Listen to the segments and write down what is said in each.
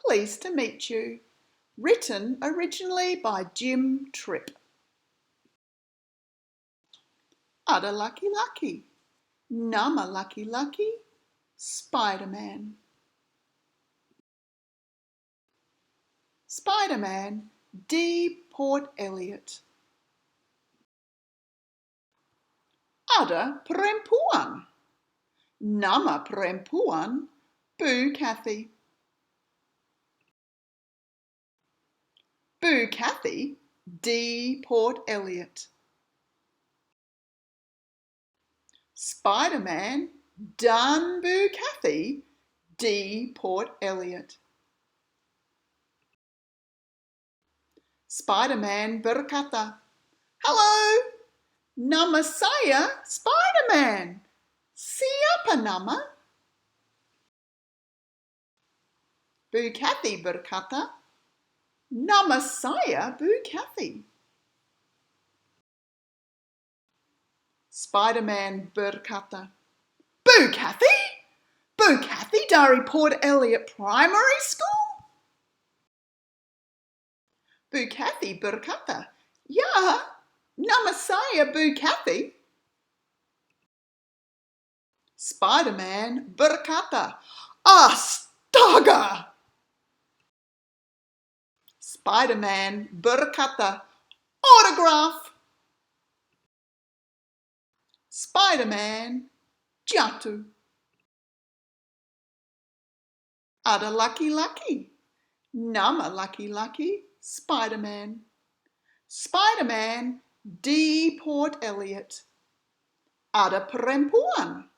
Pleased to meet you. Written originally by Tripp. Ada lucky lucky. Nama lucky lucky. Spider-Man. Spider-Man, D. Port Elliot. Ada perempuan. Nama perempuan, Bu Kathy. Bu Kathy, D. Port Elliot. Spider-Man, dan Bu Kathy, D. Port Elliot. Spider-Man berkata, "Halo, nama saya Spider-Man. Siapa nama?" Bu Kathy berkata, "Nama saya Bu Kathy." Spider-Man berkata, Bu Kathy? Bu Kathy dari Port Elliot Primary School? Bu Kathy berkata, "Ya, nama saya Bu Kathy." Spider-Man berkata, "Astaga!" Spider-Man berkata, "Autograph." Spider-Man jatuh. Ada laki-laki. Nama laki-laki Spider-Man. Spider-Man D. Port Elliot. Ada perempuan.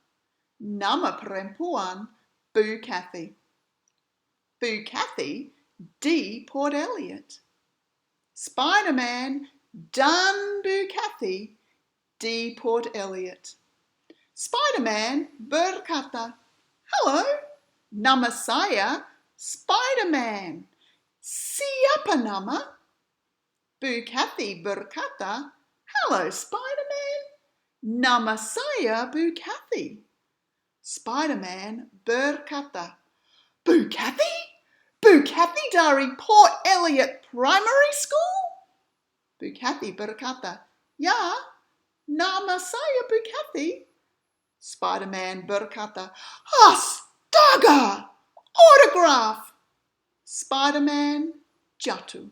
Nama perempuan Bu Kathy. Bu Kathy D. Port Elliot. Spider-Man dan Bu Kathy D. Port Elliot. Spider-Man berkata, "Halo, nama saya Spider-Man. Siapa nama?" Bu Kathy berkata, "Halo, Spider-Man. Nama saya Bu Kathy." Spider-Man berkata, "Bu Kathy? Bu Kathy dari Port Elliot Primary School?" Bu Kathy berkata, "Ya, nama saya Bu Kathy." Spider-Man berkata, "Astaga! Autograph!" Spider-Man jatuh.